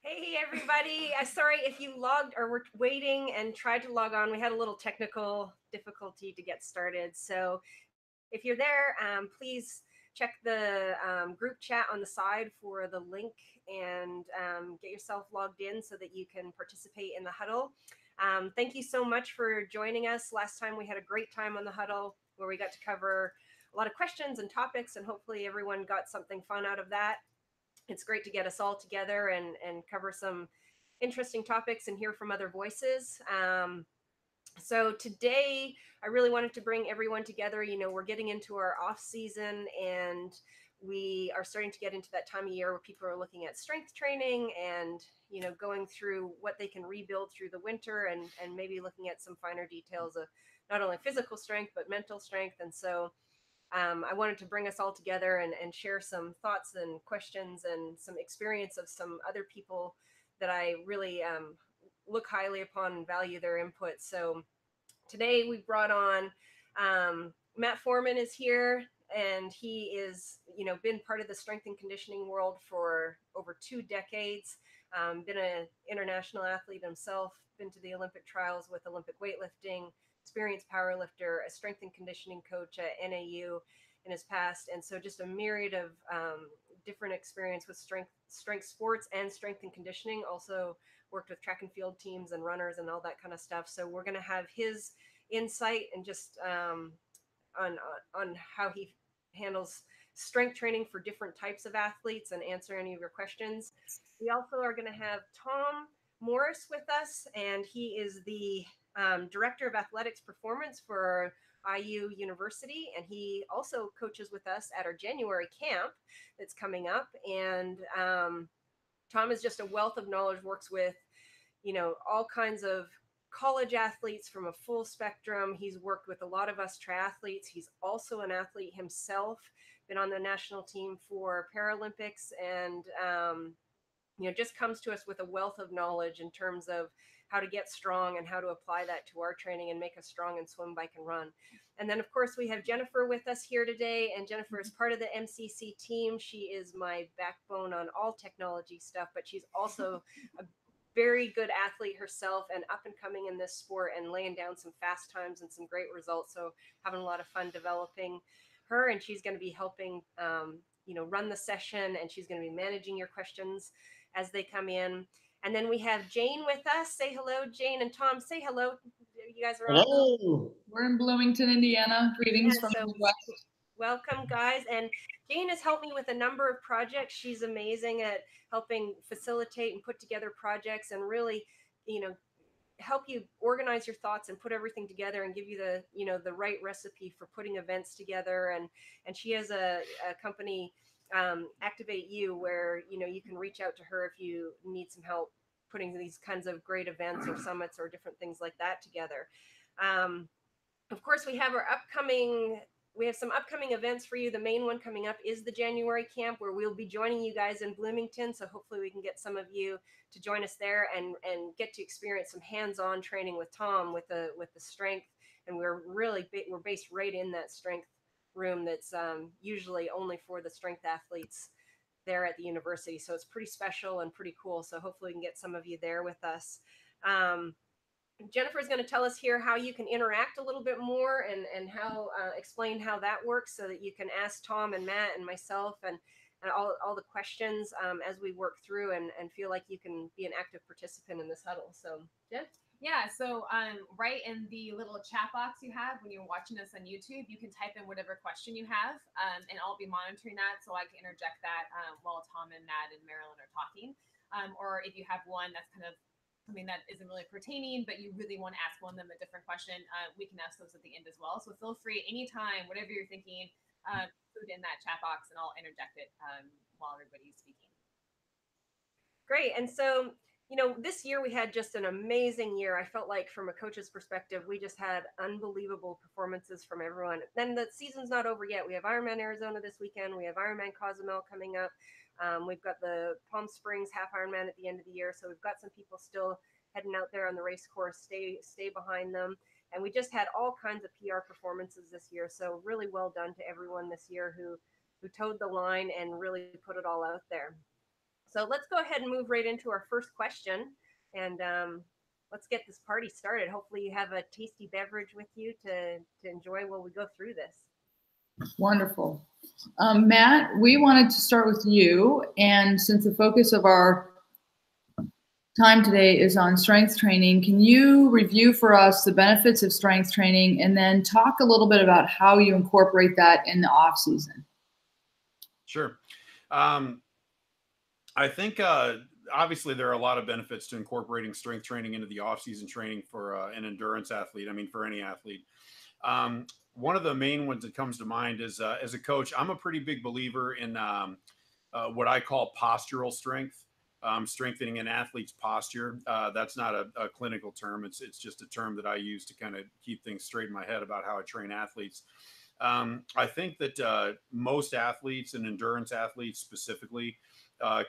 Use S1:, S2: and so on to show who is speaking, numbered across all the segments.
S1: Hey everybody! Sorry if you logged or were waiting and tried to log on. We had a little technical difficulty to get started. So if you're there, please check the group chat on the side for the link and get yourself logged in so that you can participate in the huddle. Thank you so much for joining us. Last time we had a great time on the huddle where we got to cover a lot of questions and topics, and hopefully everyone got something fun out of that. It's great to get us all together and cover some interesting topics and hear from other voices. So today I really wanted to bring everyone together. We're getting into our off season, and we are starting to get into that time of year where people are looking at strength training and going through what they can rebuild through the winter, and maybe looking at some finer details of not only physical strength but mental strength. And so I wanted to bring us all together and share some thoughts and questions and some experience of some other people that I really look highly upon and value their input. So today we brought on Matt Foreman is here, and he is been part of the strength and conditioning world for over 2 decades. Been an international athlete himself, been to the Olympic trials with Olympic weightlifting, experienced powerlifter, a strength and conditioning coach at NAU in his past, and so just a myriad of different experience with strength sports and strength and conditioning. Also worked with track and field teams and runners and all that kind of stuff. So we're going to have his insight and just on how he handles strength training for different types of athletes and answer any of your questions. We also are going to have Tom Morris with us, and he is the director of athletics performance for IU University, and he also coaches with us at our January camp that's coming up. And Tom is just a wealth of knowledge, works with all kinds of college athletes from a full spectrum. He's worked with a lot of us triathletes. He's also an athlete himself, been on the national team for Paralympics, and just comes to us with a wealth of knowledge in terms of how to get strong and how to apply that to our training and make us strong in swim, bike, and run. And then, of course, we have Jennifer with us here today, and Jennifer is part of the MCC team. She is my backbone on all technology stuff, but she's also a very good athlete herself and up and coming in this sport and laying down some fast times and some great results. So having a lot of fun developing her, and she's going to be helping run the session, and she's going to be managing your questions as they come in. And then we have Jane with us. Say hello, Jane, and Tom. Say hello. You guys are on.
S2: Hello.
S3: We're in Bloomington, Indiana. Greetings
S1: Yeah,
S3: from
S1: so
S3: the West.
S1: welcome, guys. And Jane has helped me with a number of projects. She's amazing at helping facilitate and put together projects and really, help you organize your thoughts and put everything together and give you the right recipe for putting events together. And she has a company, Activate You, where you can reach out to her if you need some help putting these kinds of great events or summits or different things like that together. um, of course, we have some upcoming events for you. The main one coming up is the January camp, where we'll be joining you guys in Bloomington. So hopefully we can get some of you to join us there and get to experience some hands-on training with Tom with the strength. And we're based right in that strength room that's usually only for the strength athletes there at the university. So it's pretty special and pretty cool. So hopefully we can get some of you there with us. Jennifer is going to tell us here how you can interact a little bit more and how explain how that works so that you can ask Tom and Matt and myself and all the questions as we work through and feel like you can be an active participant in this huddle. So, Jen?
S4: Yeah, so right in the little chat box you have when you're watching us on YouTube, you can type in whatever question you have, and I'll be monitoring that so I can interject that while Tom and Matt and Marilyn are talking. Or if you have one that's kind of something that isn't really pertaining, but you really want to ask one of them a different question, we can ask those at the end as well. So feel free anytime, whatever you're thinking, put it in that chat box and I'll interject it while everybody's speaking.
S1: Great. And so, this year we had just an amazing year. I felt like from a coach's perspective, we just had unbelievable performances from everyone. Then the season's not over yet. We have Ironman Arizona this weekend. We have Ironman Cozumel coming up. We've got the Palm Springs half Ironman at the end of the year. So we've got some people still heading out there on the race course. Stay behind them. And we just had all kinds of PR performances this year. So really well done to everyone this year who towed the line and really put it all out there. So let's go ahead and move right into our first question, and let's get this party started. Hopefully you have a tasty beverage with you to enjoy while we go through this.
S3: Wonderful. Matt, we wanted to start with you, and since the focus of our time today is on strength training, can you review for us the benefits of strength training and then talk a little bit about how you incorporate that in the off season?
S2: Sure. I think obviously there are a lot of benefits to incorporating strength training into the off-season training for an endurance athlete. I mean, for any athlete. One of the main ones that comes to mind is as a coach, I'm a pretty big believer in what I call postural strength, strengthening an athlete's posture. That's not a clinical term. It's just a term that I use to kind of keep things straight in my head about how I train athletes. I think that most athletes and endurance athletes specifically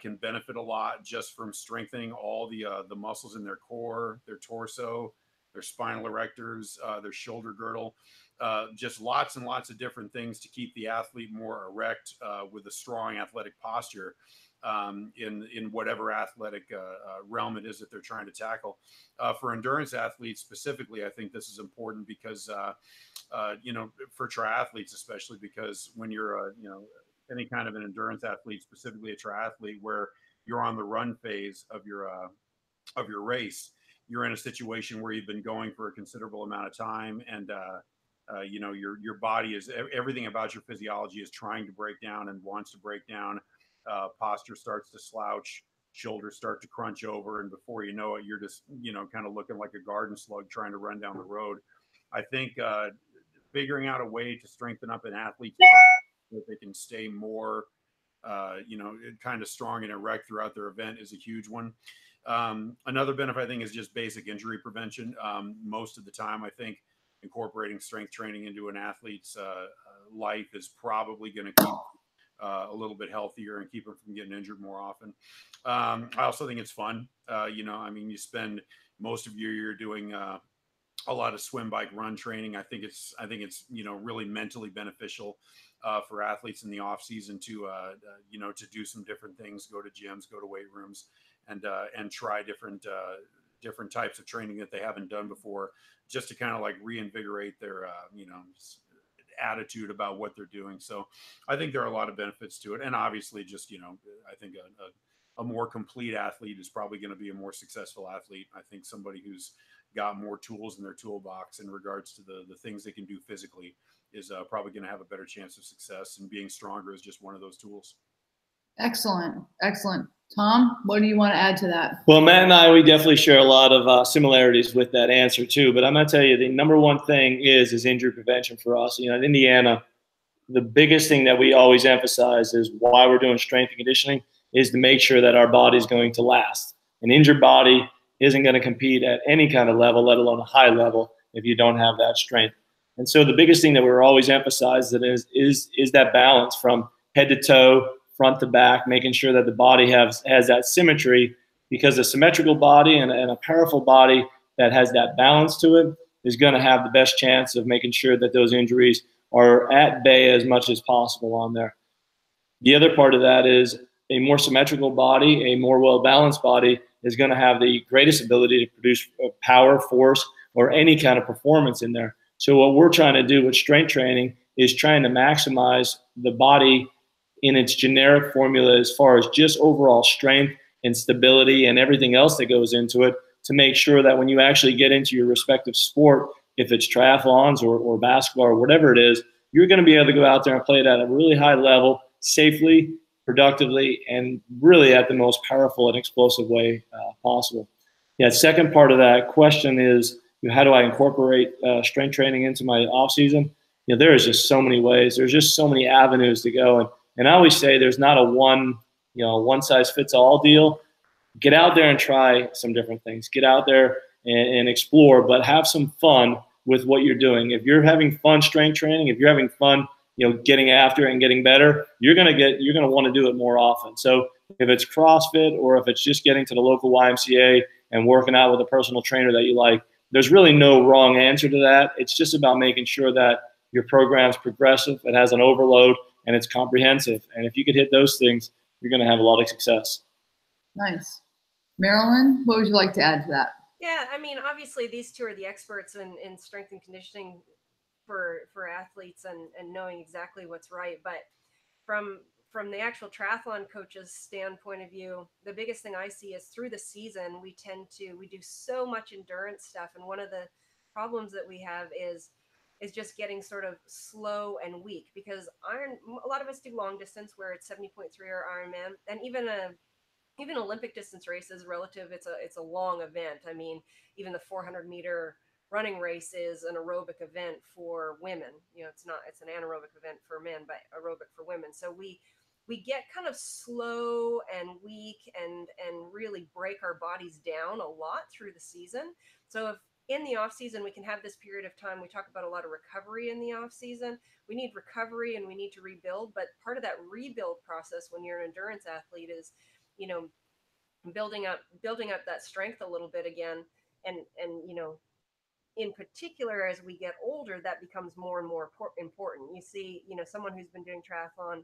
S2: can benefit a lot just from strengthening all the muscles in their core, their torso, their spinal erectors, their shoulder girdle, just lots and lots of different things to keep the athlete more erect with a strong athletic posture in whatever athletic realm it is that they're trying to tackle. For endurance athletes specifically, I think this is important because, for triathletes especially, because when you're, any kind of an endurance athlete, specifically a triathlete, where you're on the run phase of your race, you're in a situation where you've been going for a considerable amount of time, and your body is, everything about your physiology is trying to break down and wants to break down. Posture starts to slouch, shoulders start to crunch over, and before you know it, you're just kind of looking like a garden slug trying to run down the road. I think figuring out a way to strengthen up an athlete's so that they can stay more, kind of strong and erect throughout their event is a huge one. Another benefit, I think, is just basic injury prevention. Most of the time, I think incorporating strength training into an athlete's life is probably going to keep a little bit healthier and keep them from getting injured more often. I also think it's fun. You spend most of your year doing a lot of swim, bike, run training. I think it's really mentally beneficial for athletes in the off season to do some different things, go to gyms, go to weight rooms, and try different types of training that they haven't done before, just to kind of like reinvigorate their attitude about what they're doing. So I think there are a lot of benefits to it, and obviously just I think a more complete athlete is probably going to be a more successful athlete. I think somebody who's got more tools in their toolbox in regards to the things they can do physically is probably going to have a better chance of success, and being stronger is just one of those tools. Excellent.
S3: Tom, what do you want to add to that?
S5: Well, Matt and I, we definitely share a lot of similarities with that answer too, but I'm going to tell you the number one thing is injury prevention for us. In Indiana, the biggest thing that we always emphasize is why we're doing strength and conditioning is to make sure that our body is going to last. An injured body isn't going to compete at any kind of level, let alone a high level, if you don't have that strength. And so the biggest thing that we're always emphasizing is that balance from head to toe, front to back, making sure that the body has that symmetry, because a symmetrical body and a powerful body that has that balance to it is going to have the best chance of making sure that those injuries are at bay as much as possible on there. The other part of that is a more symmetrical body, a more well-balanced body is going to have the greatest ability to produce power, force, or any kind of performance in there. So what we're trying to do with strength training is trying to maximize the body in its generic formula as far as just overall strength and stability and everything else that goes into it, to make sure that when you actually get into your respective sport, if it's triathlons or basketball or whatever it is, you're going to be able to go out there and play it at a really high level, safely, productively, and really at the most powerful and explosive way possible. Yeah, second part of that question is, how do I incorporate strength training into my off season? There is just so many ways. There's just so many avenues to go. And I always say there's not a one size fits all deal. Get out there and try some different things. Get out there and explore, but have some fun with what you're doing. If you're having fun strength training, if you're having fun, getting after it and getting better, you're going to want to do it more often. So if it's CrossFit or if it's just getting to the local YMCA and working out with a personal trainer that you like, there's really no wrong answer to that. It's just about making sure that your program's progressive, it has an overload, and it's comprehensive. And if you could hit those things, you're going to have a lot of success.
S3: Nice. Marilyn, what would you like to add to that?
S1: Yeah, I mean, obviously these two are the experts in strength and conditioning for athletes and knowing exactly what's right. But from the actual triathlon coach's standpoint of view, the biggest thing I see is through the season, we do so much endurance stuff. And one of the problems that we have is just getting sort of slow and weak, because a lot of us do long distance where it's 70.3 or Ironman, and even Olympic distance races relative, it's a long event. I mean, even the 400-meter running race is an aerobic event for women. It's an anaerobic event for men, but aerobic for women. So we get kind of slow and weak and really break our bodies down a lot through the season. So if in the off season we can have this period of time, we talk about a lot of recovery in the off season. We need recovery and we need to rebuild, but part of that rebuild process when you're an endurance athlete is, building up that strength a little bit again. And in particular, as we get older, that becomes more and more important. You see, someone who's been doing triathlon,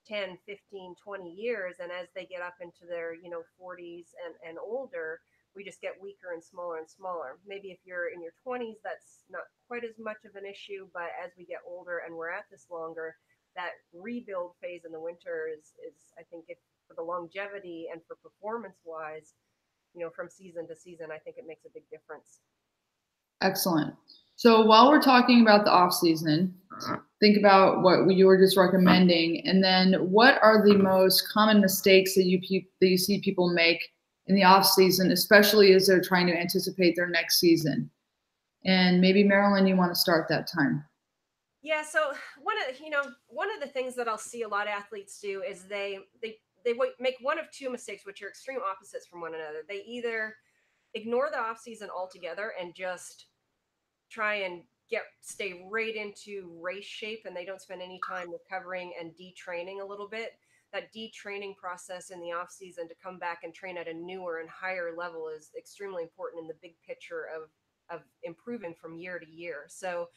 S1: 10, 15, 20 years, and as they get up into their, 40s and older, we just get weaker and smaller and smaller. Maybe if you're in your 20s, that's not quite as much of an issue, but as we get older and we're at this longer, that rebuild phase in the winter is I think, if for the longevity and for performance wise, from season to season, I think it makes a big difference.
S3: Excellent. So while we're talking about the off season, think about what you were just recommending, and then what are the most common mistakes that you see people make in the off season, especially as they're trying to anticipate their next season? And maybe Marilyn, you want to start that time.
S1: Yeah. So one of the things that I'll see a lot of athletes do is they make one of two mistakes, which are extreme opposites from one another. They either ignore the off season altogether and just try and stay right into race shape, and they don't spend any time recovering and detraining a little bit. That detraining process in the off season to come back and train at a newer and higher level is extremely important in the big picture of improving from year to year. So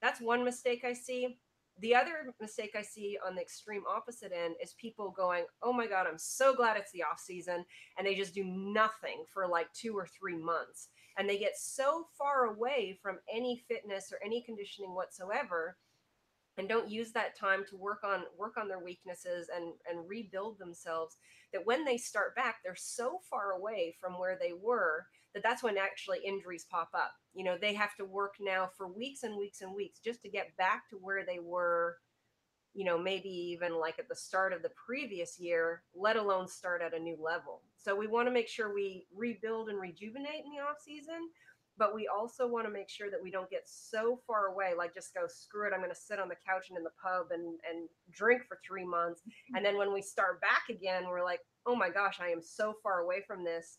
S1: that's one mistake I see. The other mistake I see on the extreme opposite end is people going, oh my God, I'm so glad it's the off season. And they just do nothing for like 2 or 3 months. And they get so far away from any fitness or any conditioning whatsoever, and don't use that time to work on their weaknesses and rebuild themselves, that when they start back, they're so far away from where they were that's when actually injuries pop up. They have to work now for weeks and weeks and weeks just to get back to where they were, maybe even like at the start of the previous year, let alone start at a new level. So we want to make sure we rebuild and rejuvenate in the off season, but we also want to make sure that we don't get so far away, like just go, screw it, I'm going to sit on the couch and in the pub and drink for 3 months. And then when we start back again, we're like, oh my gosh, I am so far away from this.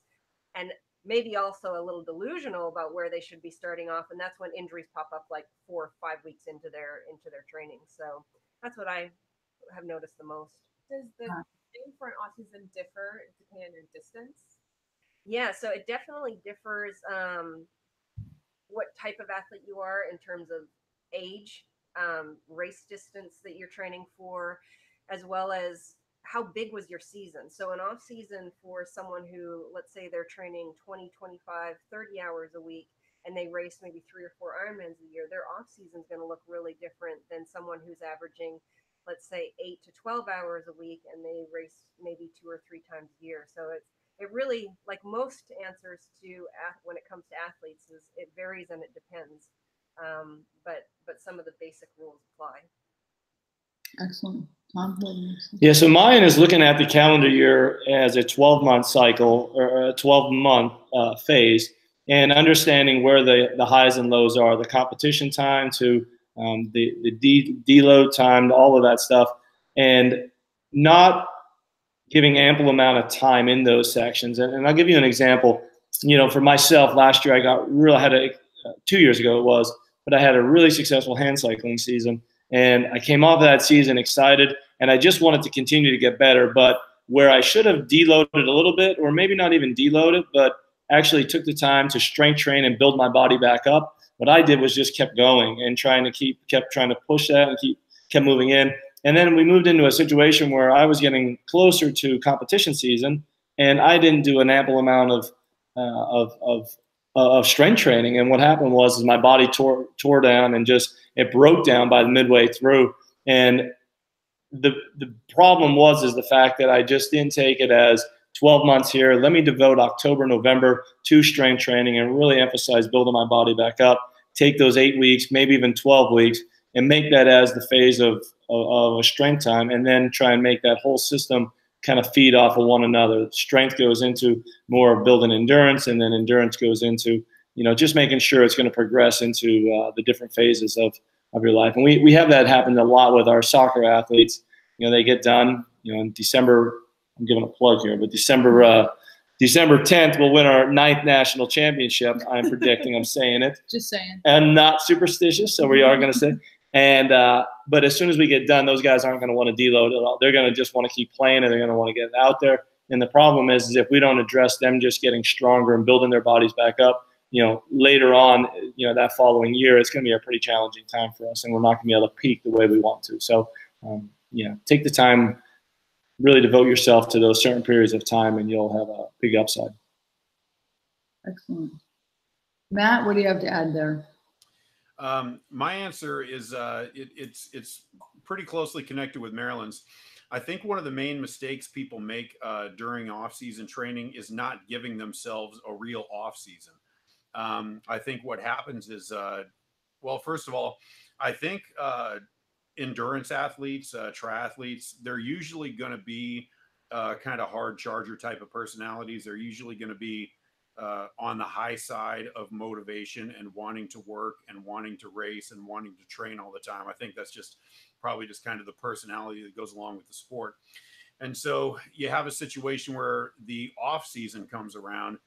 S1: And maybe also a little delusional about where they should be starting off. And that's when injuries pop up like 4 or 5 weeks into their training. So that's what I have noticed the most.
S4: Does the training for an off season differ depending on your distance?
S1: Yeah, so it definitely differs what type of athlete you are in terms of age, race distance that you're training for, as well as how big was your season. So an off season for someone who, let's say they're training 20, 25, 30 hours a week, and they race maybe 3 or 4 Ironmans a year, their off season is going to look really different than someone who's averaging, let's say, 8 to 12 hours a week, and they race maybe 2 or 3 times a year. So it really, like most answers to when it comes to athletes, is it varies and it depends. But some of the basic rules apply.
S3: Excellent. Tom?
S5: Yeah, so mine is looking at the calendar year as a 12-month cycle or a 12-month phase, and understanding where the highs and lows are, the competition time to the deload time, all of that stuff, and not giving ample amount of time in those sections. And I'll give you an example. For myself, last year I had 2 years ago it was, but I had a really successful hand cycling season. And I came off of that season excited, and I just wanted to continue to get better. But where I should have deloaded a little bit, or maybe not even deloaded, but actually took the time to strength train and build my body back up, what I did was just kept going and kept trying to push that and kept moving in. And then we moved into a situation where I was getting closer to competition season, and I didn't do an ample amount of strength training. And what happened was my body tore down, and just it broke down by the midway through. And the problem is the fact that I just didn't take it as 12 months here. Let me devote October, November to strength training and really emphasize building my body back up. Take those 8 weeks, maybe even 12 weeks, and make that as the phase of a strength time, and then try and make that whole system kind of feed off of one another. Strength goes into more of building endurance, and then endurance goes into, you know, just making sure it's going to progress into the different phases of your life. And we have that happen a lot with our soccer athletes. You know, they get done, you know, in December, I'm giving a plug here, but December 10th, we'll win our 9th national championship. I'm predicting, I'm saying it.
S3: Just saying.
S5: I'm not superstitious, so we are going to say. And but as soon as we get done, those guys aren't going to want to deload at all. They're going to just want to keep playing, and they're going to want to get out there. And the problem is if we don't address them just getting stronger and building their bodies back up, you know, later on, you know, that following year, it's going to be a pretty challenging time for us, and we're not going to be able to peak the way we want to. So, yeah, take the time, really devote yourself to those certain periods of time, and you'll have a big upside.
S3: Excellent. Matt, what do you have to add there?
S2: My answer is it's pretty closely connected with Marilyn's. I think one of the main mistakes people make during off-season training is not giving themselves a real off-season. I think what happens is, well, first of all, I think endurance athletes, triathletes, they're usually going to be kind of hard charger type of personalities. They're usually going to be on the high side of motivation and wanting to work and wanting to race and wanting to train all the time. I think that's just probably just kind of the personality that goes along with the sport. And so you have a situation where the off season comes around,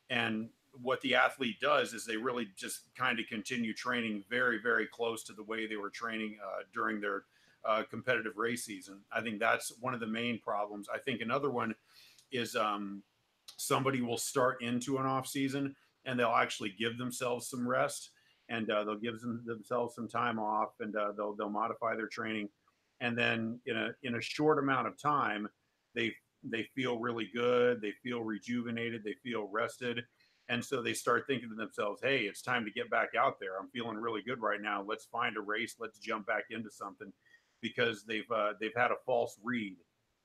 S2: and what the athlete does is they really just kind of continue training very, very close to the way they were training during their competitive race season. I think that's one of the main problems. I think another one is somebody will start into an off season and they'll actually give themselves some rest, and they'll give themselves some time off, and they'll modify their training. And then in a short amount of time, they feel really good. They feel rejuvenated. They feel rested. And so they start thinking to themselves, hey, it's time to get back out there. I'm feeling really good right now. Let's find a race. Let's jump back into something, because they've had a false read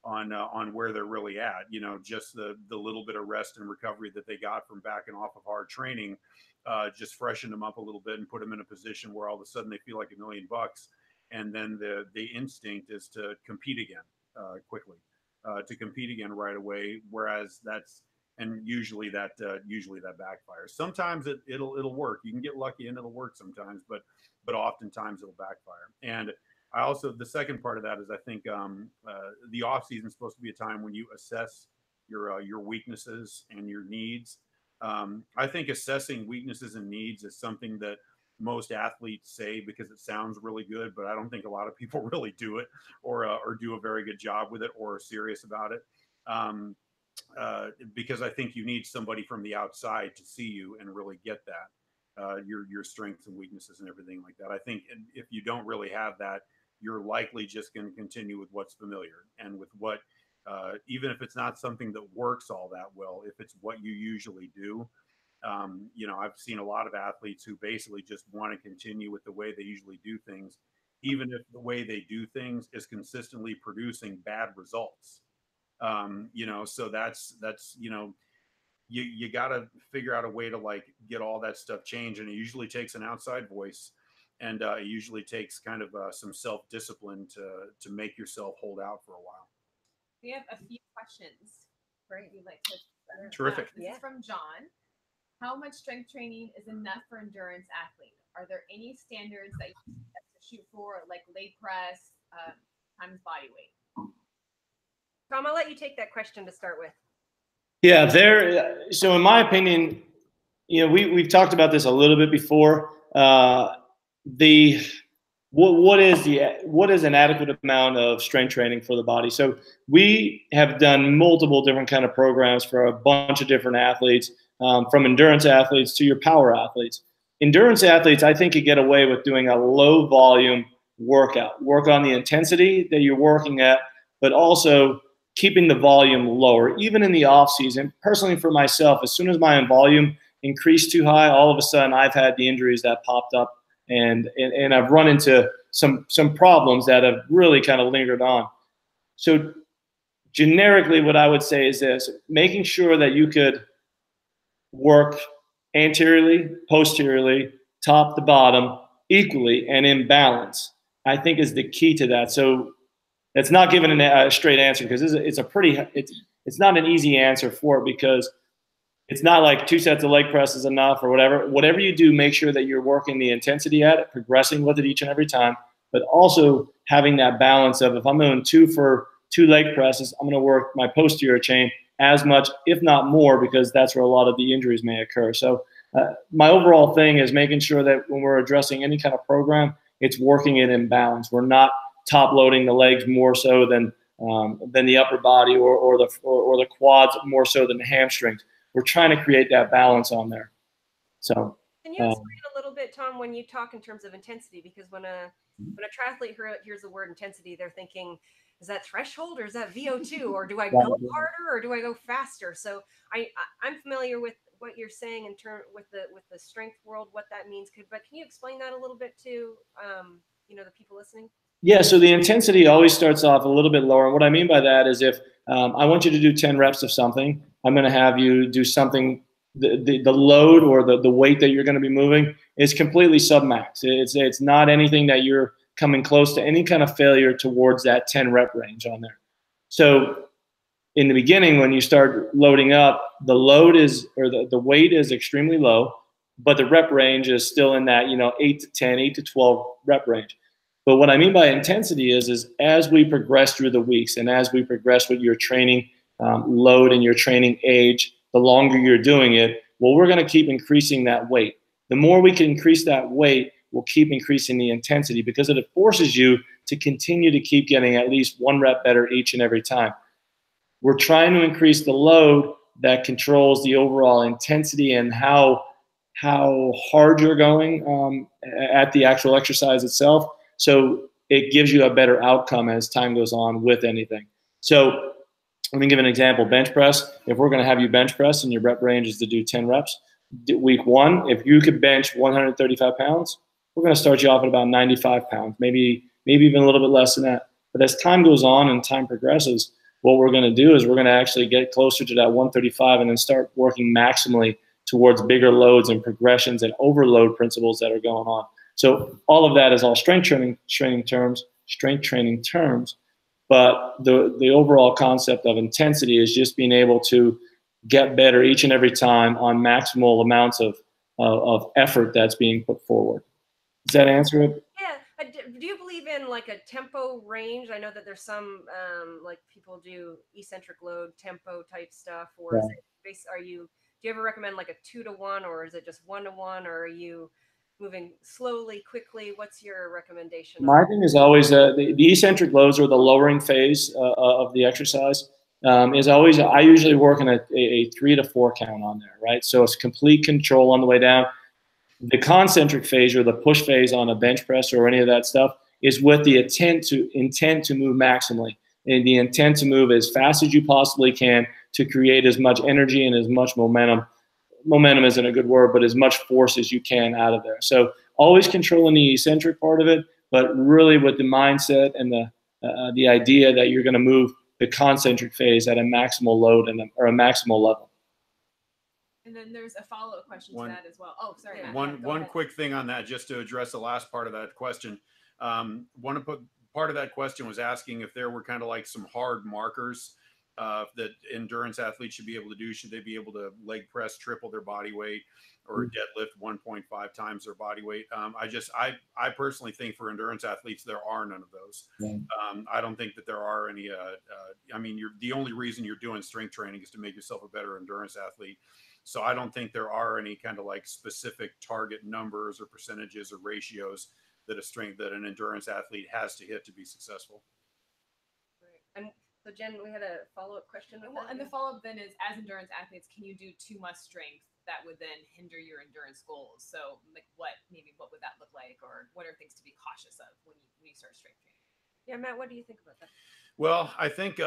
S2: on where they're really at. You know, just the little bit of rest and recovery that they got from backing off of hard training just freshened them up a little bit and put them in a position where all of a sudden they feel like $1 million. And then the instinct is to compete again quickly, to compete again right away. Whereas usually that backfires. Sometimes it'll work. You can get lucky and it'll work sometimes, but oftentimes it'll backfire. And I also, the second part of that is I think the off season is supposed to be a time when you assess your weaknesses and your needs. I think assessing weaknesses and needs is something that most athletes say because it sounds really good, but I don't think a lot of people really do it or do a very good job with it or are serious about it. Because I think you need somebody from the outside to see you and really get that, your strengths and weaknesses and everything like that. I think if you don't really have that, you're likely just going to continue with what's familiar and with what, even if it's not something that works all that well, if it's what you usually do. You know, I've seen a lot of athletes who basically just want to continue with the way they usually do things, even if the way they do things is consistently producing bad results. You know, so that's, you know, you got to figure out a way to like get all that stuff changed. And it usually takes an outside voice, and it usually takes kind of some self-discipline to make yourself hold out for a while.
S4: We have a few questions. Great. We'd like to
S2: Terrific.
S4: This is from John. How much strength training is enough for endurance athlete? Are there any standards that you have to shoot for, like leg press times body weight?
S1: Tom, I'll let you take that question to start with.
S5: Yeah, so in my opinion, you know, we've talked about this a little bit before. What is an adequate amount of strength training for the body? So we have done multiple different kind of programs for a bunch of different athletes, from endurance athletes to your power athletes. Endurance athletes, I think, you get away with doing a low volume workout. Work on the intensity that you're working at, but also keeping the volume lower, even in the off season. Personally, for myself, as soon as my volume increased too high, all of a sudden I've had the injuries that popped up, and I've run into some problems that have really kind of lingered on. So generically, what I would say is this: making sure that you could work anteriorly, posteriorly, top to bottom, equally, and in balance, I think is the key to that. So it's not giving a straight answer, because it's not an easy answer for it, because it's not like 2 sets of leg press is enough or whatever. Whatever you do, make sure that you're working the intensity at it, progressing with it each and every time, but also having that balance of, if I'm doing 2 for 2 leg presses, I'm going to work my posterior chain as much, if not more, because that's where a lot of the injuries may occur. So my overall thing is making sure that when we're addressing any kind of program, it's working it in balance. We're not top loading the legs more so than the upper body, or the quads more so than the hamstrings. We're trying to create that balance on there. So
S1: can you explain a little bit, Tom, when you talk in terms of intensity? Because when a triathlete hears the word intensity, they're thinking, is that threshold, or is that VO2, or do I go harder, or do I go faster? So I'm familiar with what you're saying in term with the strength world, what that means. But can you explain that a little bit to the people listening?
S5: Yeah, so the intensity always starts off a little bit lower. And what I mean by that is, if I want you to do 10 reps of something, I'm going to have you do something, the load or the weight that you're going to be moving is completely submax. It's not anything that you're coming close to any kind of failure towards that 10 rep range on there. So in the beginning, when you start loading up, the load is, or the weight is extremely low, but the rep range is still in that 8 to 10, 8 to 12 rep range. But what I mean by intensity is as we progress through the weeks, and as we progress with your training load and your training age, the longer you're doing it, well, we're going to keep increasing that weight. The more we can increase that weight, we'll keep increasing the intensity, because it forces you to continue to keep getting at least 1 rep better each and every time. We're trying to increase the load that controls the overall intensity and how hard you're going at the actual exercise itself. So it gives you a better outcome as time goes on with anything. So let me give an example. Bench press. If we're going to have you bench press and your rep range is to do 10 reps, week 1, if you could bench 135 pounds, we're going to start you off at about 95 pounds, maybe even a little bit less than that. But as time goes on and time progresses, what we're going to do is we're going to actually get closer to that 135 and then start working maximally towards bigger loads and progressions and overload principles that are going on. So all of that is all strength training terms, but the overall concept of intensity is just being able to get better each and every time on maximal amounts of effort that's being put forward. Does that answer it?
S1: Yeah. Do you believe in like a tempo range? I know that there's some like people do eccentric load tempo type stuff, or is it do you ever recommend like a 2 to 1, or is it just 1 to 1, or are you moving slowly, quickly? What's your recommendation?
S5: My thing is always the eccentric loads, or the lowering phase of the exercise, is always, I usually work in a 3 to 4 count on there, right? So it's complete control on the way down. The concentric phase, or the push phase on a bench press or any of that stuff, is with the intent to move maximally, and the intent to move as fast as you possibly can to create as much energy and as much momentum. Momentum isn't a good word, but as much force as you can out of there. So always controlling the eccentric part of it, but really with the mindset and the idea that you're going to move the concentric phase at a maximal load or a maximal level.
S4: And then there's a follow-up question to that as well. Oh, sorry, Matt.
S2: One quick thing on that, just to address the last part of that question. Part of that question was asking if there were kind of like some hard markers that endurance athletes should be able to do. Should they be able to leg press triple their body weight, or deadlift 1.5 times their body weight? I personally think for endurance athletes, there are none of those. I don't think that there are any. I mean, the only reason you're doing strength training is to make yourself a better endurance athlete. So I don't think there are any kind of like specific target numbers or percentages or ratios that an endurance athlete has to hit to be successful.
S1: Right. And so Jen, we had a follow-up question.
S4: And the follow-up then is, as endurance athletes, can you do too much strength that would then hinder your endurance goals? So like what would that look like, or what are things to be cautious of when you start strength training?
S1: Yeah, Matt, what do you think about that?
S2: Well, I think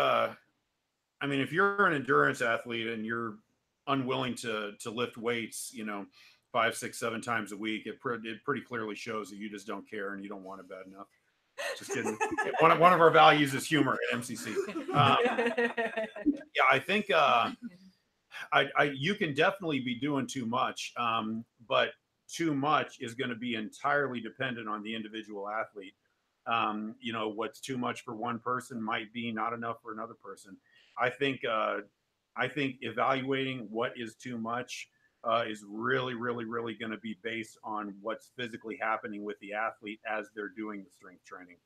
S2: I mean, if you're an endurance athlete and you're unwilling to lift weights, 5, 6, 7 times a week, it pretty clearly shows that you just don't care and you don't want it bad enough. Just kidding. One of our values is humor at MCC. Yeah, I think you can definitely be doing too much, but too much is going to be entirely dependent on the individual athlete. What's too much for one person might be not enough for another person. I think evaluating what is too much is really, really, really going to be based on what's physically happening with the athlete as they're doing the strength training.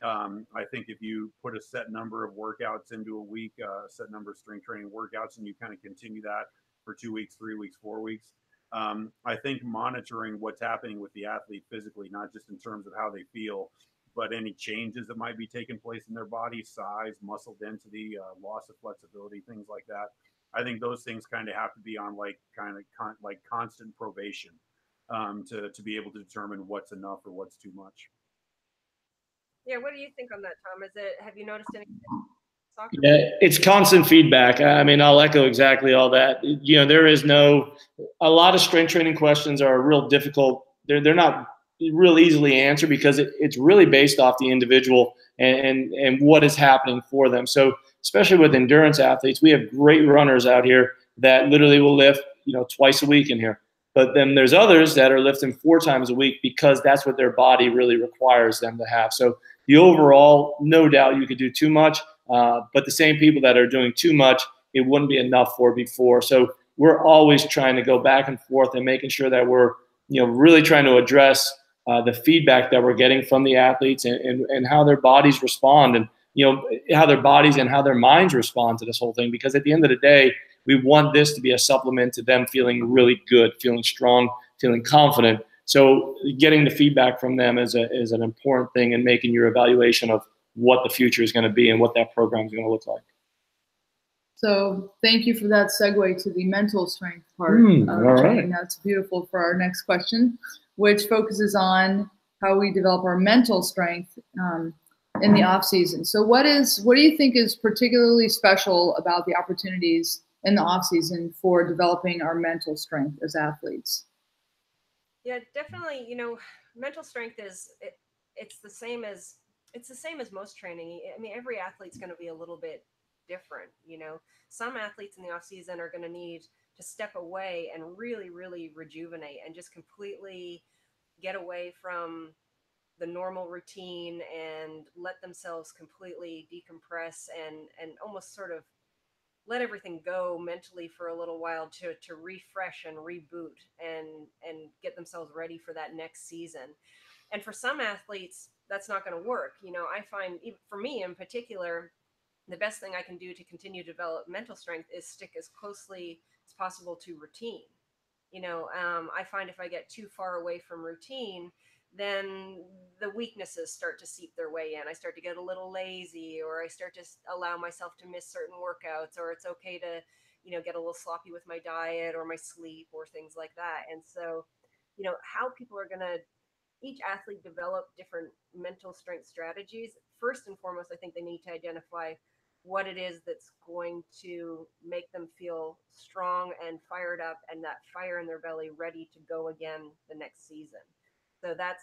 S2: I think if you put a set number of workouts into a week, a set number of strength training workouts, and you kind of continue that for 2 weeks, 3 weeks, 4 weeks, I think monitoring what's happening with the athlete physically, not just in terms of how they feel, but any changes that might be taking place in their body, size, muscle density, loss of flexibility, things like that. I think those things kind of have to be on like constant probation to be able to determine what's enough or what's too much.
S1: Yeah, what do you think on that, Tom? Have you noticed anything?
S5: Yeah, it's constant feedback. I mean, I'll echo exactly all that. There is a lot of strength training questions are real difficult. They're not real easily answered because it's really based off the individual and what is happening for them. So especially with endurance athletes, we have great runners out here that literally will lift, twice a week in here. But then there's others that are lifting 4 times a week because that's what their body really requires them to have. So the overall, no doubt you could do too much, but the same people that are doing too much, it wouldn't be enough for before. So we're always trying to go back and forth and making sure that we're, really trying to address the feedback that we're getting from the athletes and how their bodies respond and, how their bodies and how their minds respond to this whole thing. Because at the end of the day, we want this to be a supplement to them feeling really good, feeling strong, feeling confident. So getting the feedback from them is an important thing in making your evaluation of what the future is going to be and what that program is going to look like.
S3: So thank you for that segue to the mental strength part of training. Right. That's beautiful for our next question, which focuses on how we develop our mental strength in the off season. So what do you think is particularly special about the opportunities in the off season for developing our mental strength as athletes?
S1: Yeah, definitely. Mental strength it's the same as most training. I mean, every athlete's going to be a little bit different. Some athletes in the off season are going to need to step away and really, really rejuvenate and just completely get away from the normal routine and let themselves completely decompress and almost sort of let everything go mentally for a little while to refresh and reboot and get themselves ready for that next season. And for some athletes, that's not going to work. I find, for me in particular, the best thing I can do to continue to develop mental strength is stick as closely as possible to routine. I find if I get too far away from routine, then the weaknesses start to seep their way in. I start to get a little lazy, or I start to allow myself to miss certain workouts, or it's okay to, get a little sloppy with my diet or my sleep or things like that. And so, how people are going to, each athlete develop different mental strength strategies. First and foremost, I think they need to identify what it is that's going to make them feel strong and fired up and that fire in their belly ready to go again the next season. So that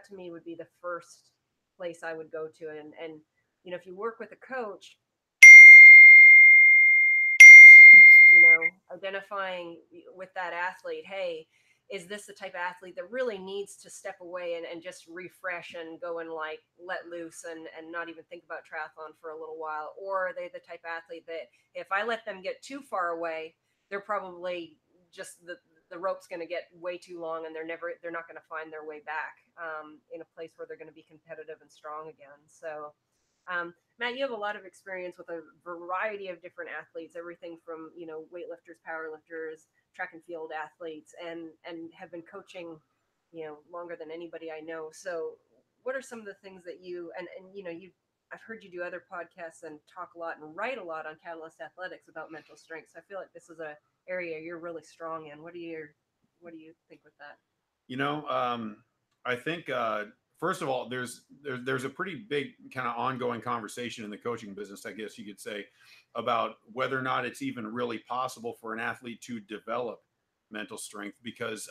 S1: to me would be the first place I would go to. And if you work with a coach, identifying with that athlete, hey, is this the type of athlete that really needs to step away and just refresh and go and like let loose and not even think about triathlon for a little while? Or are they the type of athlete that if I let them get too far away, they're probably just the rope's going to get way too long and they're not going to find their way back in a place where they're going to be competitive and strong again. So Matt, you have a lot of experience with a variety of different athletes, everything from, weightlifters, powerlifters, track and field athletes, and have been coaching, longer than anybody I know. So what are some of the things that I've heard you do other podcasts and talk a lot and write a lot on Catalyst Athletics about mental strength. So I feel like this is a area you're really strong in. What do you think with that?
S2: I think first of all, there's a pretty big kind of ongoing conversation in the coaching business, I guess you could say, about whether or not it's even really possible for an athlete to develop mental strength, because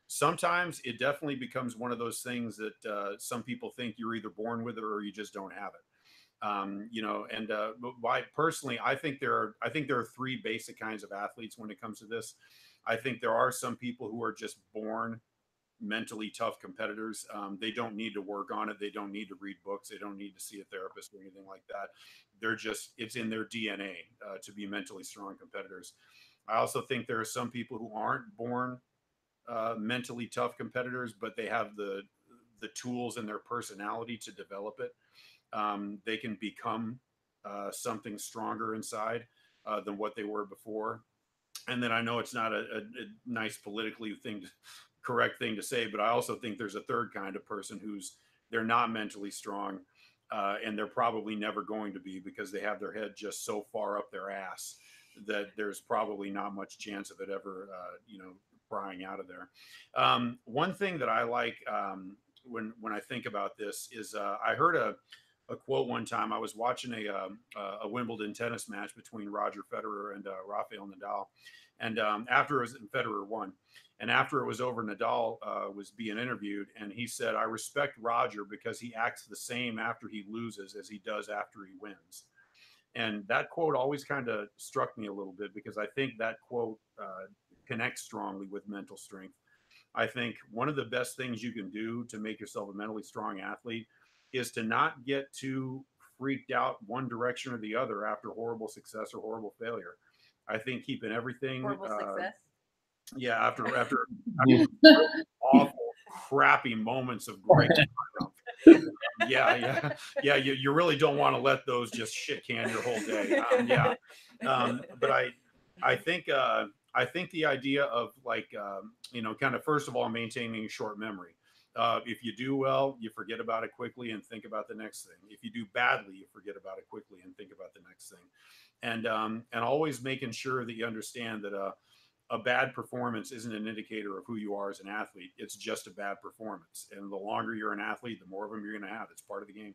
S2: sometimes it definitely becomes one of those things that some people think you're either born with it or you just don't have it. You know, and personally, I think there are three basic kinds of athletes when it comes to this. I think there are some people who are just born mentally tough competitors. They don't need to work on it. They don't need to read books. They don't need to see a therapist or anything like that. They're just, it's in their DNA to be mentally strong competitors. I also think there are some people who aren't born mentally tough competitors, but they have the tools in their personality to develop it. They can become something stronger inside than what they were before. And then I know it's not a nice politically correct thing to say, but I also think there's a third kind of person they're not mentally strong, and they're probably never going to be, because they have their head just so far up their ass that there's probably not much chance of it ever, you know, prying out of there. One thing that I like when I think about this is I heard a quote one time. I was watching a Wimbledon tennis match between Roger Federer and Rafael Nadal, and after it was, Federer won, and after it was over, Nadal was being interviewed, and he said, "I respect Roger because he acts the same after he loses as he does after he wins." And that quote always kind of struck me a little bit, because I think that quote connects strongly with mental strength. I think one of the best things you can do to make yourself a mentally strong athlete is to not get too freaked out one direction or the other after horrible success or horrible failure. I think keeping everything
S1: Horrible success.
S2: Yeah, after awful, crappy moments of great triumph. Yeah. You really don't want to let those just shit can your whole day. But I think the idea of, like, you know, kind of, first of all, maintaining short memory. If you do well, you forget about it quickly and think about the next thing. If you do badly, you forget about it quickly and think about the next thing. And always making sure that you understand that a bad performance isn't an indicator of who you are as an athlete. It's just a bad performance. And the longer you're an athlete, the more of them you're going to have. It's part of the game.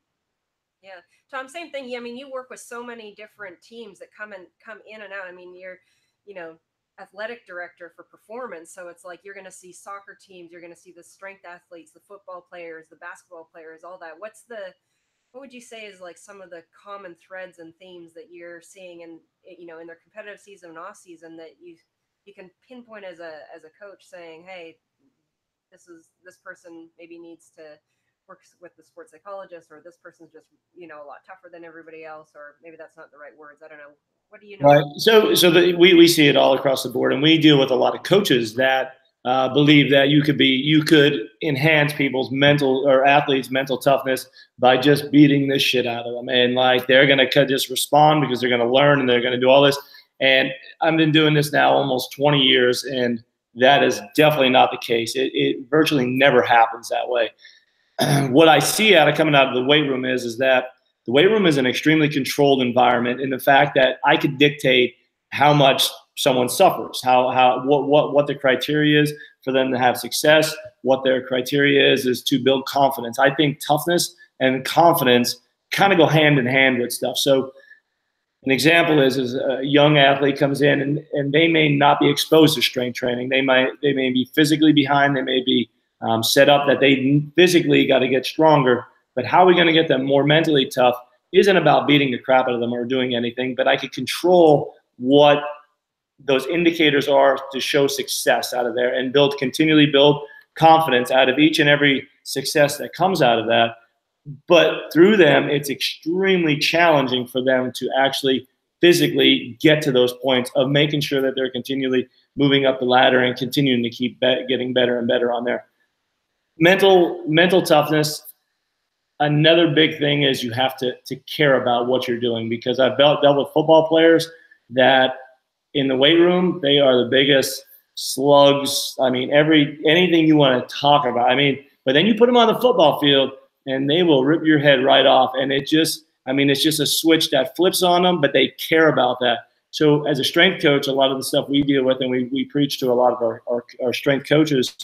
S1: Yeah, Tom, same thing. I mean, you work with so many different teams that come in and out. I mean, you're, you know, athletic director for performance, so it's like you're going to see soccer teams, you're going to see the strength athletes, the football players, the basketball players, all that. What would you say is like some of the common threads and themes that you're seeing in, you know, in their competitive season and off season that you can pinpoint as a coach, saying, hey, this person maybe needs to work with the sports psychologist, or this person's just, you know, a lot tougher than everybody else, or maybe that's not the right words. I don't know. What do you know?
S5: Right. So we see it all across the board, and we deal with a lot of coaches that believe that you could enhance people's athletes' mental toughness by just beating this shit out of them, and like they're gonna just respond because they're gonna learn and they're gonna do all this. And I've been doing this now almost 20 years, and that is definitely not the case. It virtually never happens that way. What I see coming out of the weight room is that the weight room is an extremely controlled environment, in the fact that I could dictate how much someone suffers, what the criteria is for them to have success, what their criteria is to build confidence. I think toughness and confidence kind of go hand in hand with stuff. So an example is a young athlete comes in and they may not be exposed to strength training. They may be physically behind. They may be set up that they physically got to get stronger. But how are we going to get them more mentally tough isn't about beating the crap out of them or doing anything. But I could control what those indicators are to show success out of there, and continually build confidence out of each and every success that comes out of that. But through them, it's extremely challenging for them to actually physically get to those points of making sure that they're continually moving up the ladder and continuing to keep getting better and better on their mental toughness. Another big thing is you have to care about what you're doing, because I've dealt with football players that in the weight room, they are the biggest slugs. I mean, anything you want to talk about. I mean, but then you put them on the football field and they will rip your head right off. And it's just a switch that flips on them, but they care about that. So as a strength coach, a lot of the stuff we deal with and we preach to a lot of our strength coaches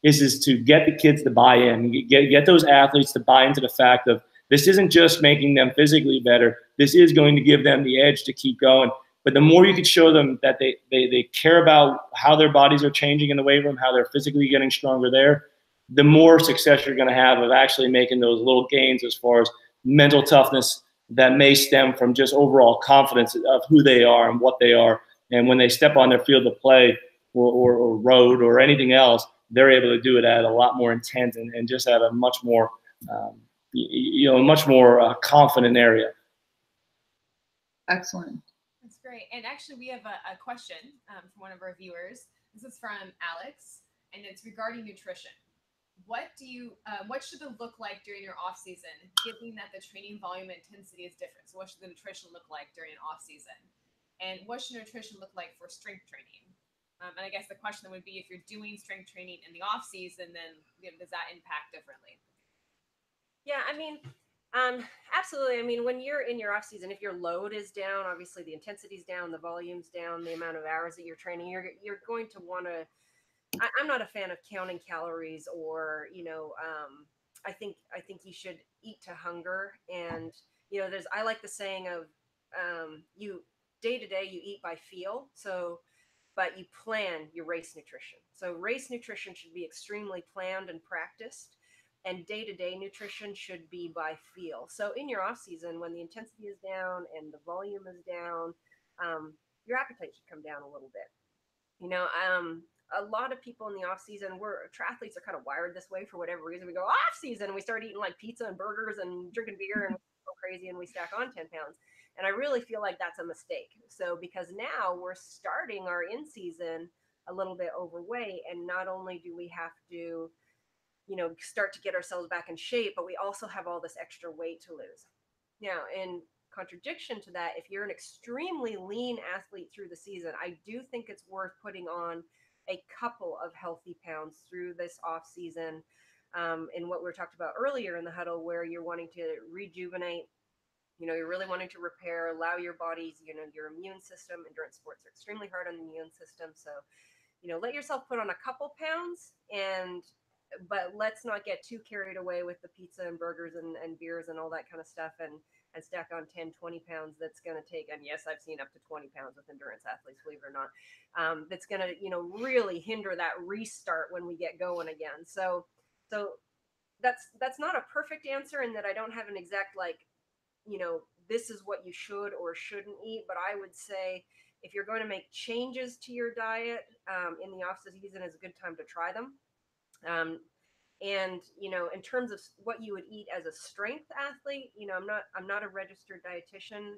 S5: is to get the kids to buy in, get those athletes to buy into the fact of this isn't just making them physically better. This is going to give them the edge to keep going. But the more you could show them that they care about how their bodies are changing in the weight room, how they're physically getting stronger there, the more success you're going to have of actually making those little gains as far as mental toughness that may stem from just overall confidence of who they are and what they are. And when they step on their field of play or road or anything else, they're able to do it at a lot more intent and just at a much more, much more confident area.
S3: Excellent.
S4: That's great. And actually, we have a question from one of our viewers. This is from Alex, and it's regarding nutrition. What should it look like during your off season, given that the training volume and intensity is different? So what should the nutrition look like during an off season? And what should nutrition look like for strength training? And I guess the question would be, if you're doing strength training in the off season, then does that impact differently?
S1: Yeah, I mean, absolutely. I mean, when you're in your off season, if your load is down, obviously the intensity's down, the volume's down, the amount of hours that you're training, you're going to want to. I'm not a fan of counting calories or, I think you should eat to hunger. And, I like the saying of, you day to day, you eat by feel. So, but you plan your race nutrition. So race nutrition should be extremely planned and practiced, and day to day nutrition should be by feel. So in your off season, when the intensity is down and the volume is down, your appetite should come down a little bit. A lot of people in the off season, triathletes are kind of wired this way for whatever reason. We go off season and we start eating like pizza and burgers and drinking beer and we go crazy and we stack on 10 pounds. And I really feel like that's a mistake. So because now we're starting our in season a little bit overweight, and not only do we have to, start to get ourselves back in shape, but we also have all this extra weight to lose. Now, in contradiction to that, if you're an extremely lean athlete through the season, I do think it's worth putting on a couple of healthy pounds through this off season, in what we were talked about earlier in the huddle, where you're wanting to rejuvenate, you're really wanting to repair, allow your body's, your immune system. Endurance sports are extremely hard on the immune system. So, let yourself put on a couple pounds, but let's not get too carried away with the pizza and burgers and beers and all that kind of stuff and stack on 10, 20 pounds. That's going to take, and yes, I've seen up to 20 pounds with endurance athletes, believe it or not. That's going to, really hinder that restart when we get going again. So that's not a perfect answer, in that I don't have an exact, this is what you should or shouldn't eat. But I would say, if you're going to make changes to your diet, in the off season is a good time to try them. And, in terms of what you would eat as a strength athlete, I'm not a registered dietitian.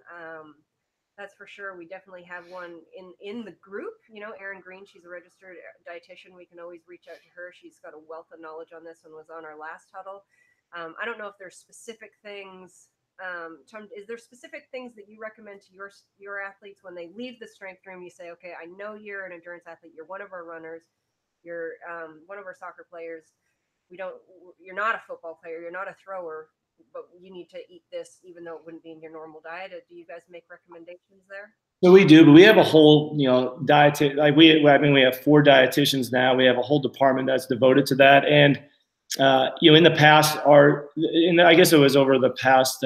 S1: That's for sure. We definitely have one in the group, Erin Green, she's a registered dietitian. We can always reach out to her. She's got a wealth of knowledge on this and was on our last huddle. I don't know if there's specific things, Tom, is there specific things that you recommend to your athletes when they leave the strength room? You say, okay, I know you're an endurance athlete. You're one of our runners. You're one of our soccer players. You're not a football player. You're not a thrower, but you need to eat this, even though it wouldn't be in your normal diet. Do you guys make recommendations there?
S5: So we do, but we have a whole, diet. We have 4 dietitians now. We have a whole department that's devoted to that. And, in the past, I guess it was over the past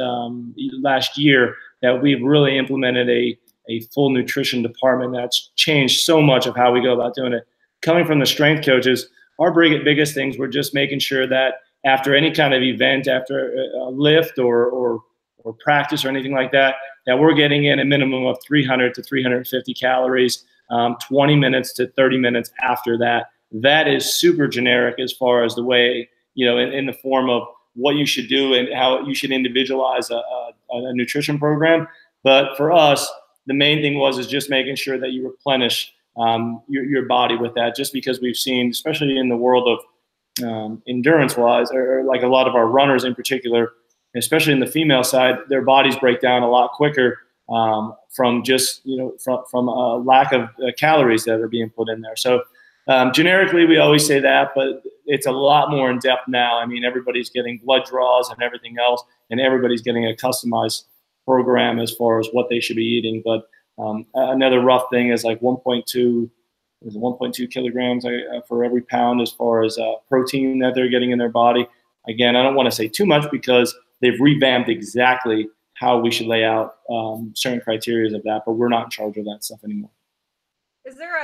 S5: last year that we've really implemented a full nutrition department that's changed so much of how we go about doing it. Coming from the strength coaches, our biggest things were just making sure that after any kind of event, after a lift or practice or anything like that, that we're getting in a minimum of 300 to 350 calories, 20 minutes to 30 minutes after that. That is super generic as far as the way, in the form of what you should do and how you should individualize a nutrition program. But for us, the main thing is just making sure that you replenish your body with that, just because we've seen, especially in the world of endurance-wise, or like a lot of our runners in particular, especially in the female side, their bodies break down a lot quicker from just, from a lack of calories that are being put in there. So generically, we always say that, but it's a lot more in depth now. I mean, everybody's getting blood draws and everything else, and everybody's getting a customized program as far as what they should be eating. But another rough thing is like 1.2 There's 1.2 kilograms for every pound as far as protein that they're getting in their body. Again, I don't want to say too much because they've revamped exactly how we should lay out certain criteria of that, but we're not in charge of that stuff anymore.
S1: Is there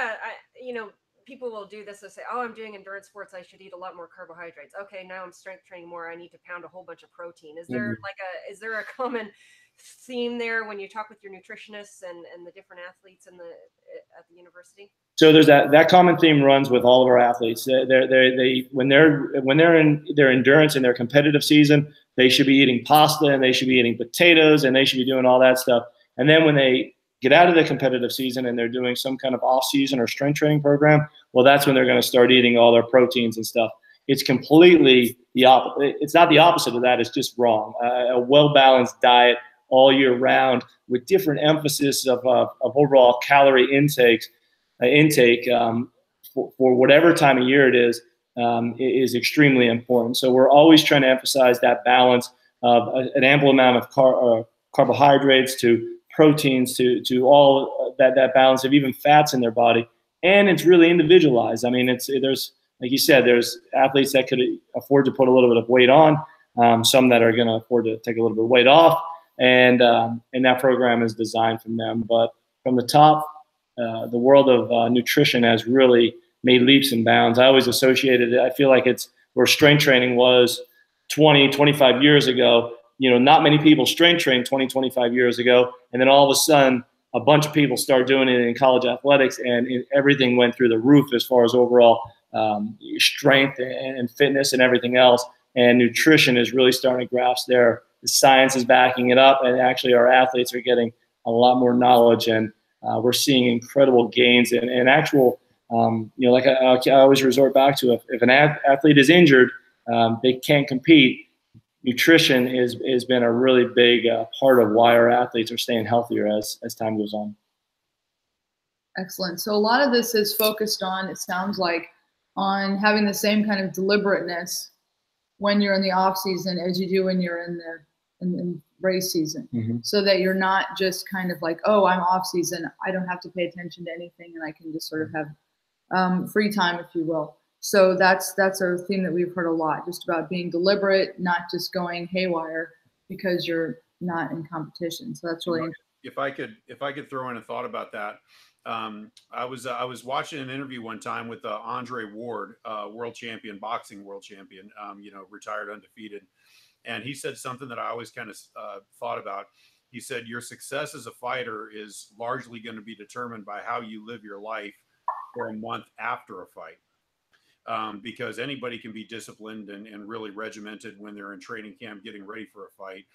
S1: people will do this and say, oh, I'm doing endurance sports, I should eat a lot more carbohydrates. Okay, now I'm strength training more, I need to pound a whole bunch of protein. Is there is there a common theme there when you talk with your nutritionists and the different athletes at the university?
S5: So there's that common theme runs with all of our athletes. When they're in their endurance and their competitive season, they should be eating pasta and they should be eating potatoes and they should be doing all that stuff. And then when they get out of the competitive season and they're doing some kind of off-season or strength training program, well, that's when they're going to start eating all their proteins and stuff. It's completely the opposite. It's not the opposite of that. It's just wrong. A well-balanced diet all year round with different emphasis of overall calorie intake for whatever time of year it is extremely important. So we're always trying to emphasize that balance of an ample amount of carbohydrates to proteins to all that balance of even fats in their body. And it's really individualized. I mean, there's, like you said, there's athletes that could afford to put a little bit of weight on, some that are going to afford to take a little bit of weight off, and that program is designed for them. But from the top, the world of nutrition has really made leaps and bounds. I always associated it. I feel like it's where strength training was 20, 25 years ago. You know, not many people strength trained 20, 25 years ago. And then all of a sudden, a bunch of people start doing it in college athletics, and everything went through the roof as far as overall strength and fitness and everything else. And nutrition is really starting to grasp there. The science is backing it up, and actually our athletes are getting a lot more knowledge, and we're seeing incredible gains and actual, like I always resort back to, if an athlete is injured, they can't compete. Nutrition has been a really big part of why our athletes are staying healthier as time goes on.
S3: Excellent. So a lot of this is focused on, it sounds like, on having the same kind of deliberateness when you're in the off season as you do when you're in the race season, so that you're not just kind of like, oh, I'm off season, I don't have to pay attention to anything, and I can just sort of have free time, if you will. So that's a theme that we've heard a lot, just about being deliberate, not just going haywire because you're not in competition. So that's really interesting.
S2: If I could throw in a thought about that, I was watching an interview one time with Andre Ward, world champion, boxing world champion, retired undefeated, and he said something that I always kind of thought about. He said, your success as a fighter is largely going to be determined by how you live your life for a month after a fight. Because anybody can be disciplined and really regimented when they're in training camp getting ready for a fight.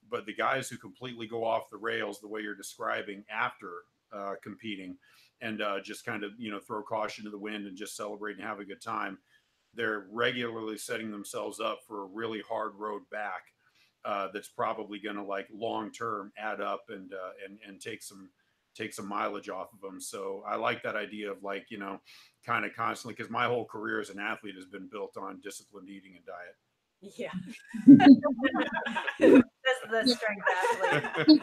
S2: But the guys who completely go off the rails the way you're describing after competing and just kind of, throw caution to the wind and just celebrate and have a good time, they're regularly setting themselves up for a really hard road back that's probably going to, like, long-term add up and take some mileage off of them. So I like that idea of, like, kind of constantly, because my whole career as an athlete has been built on disciplined eating and diet.
S1: Yeah. That's the strength athlete.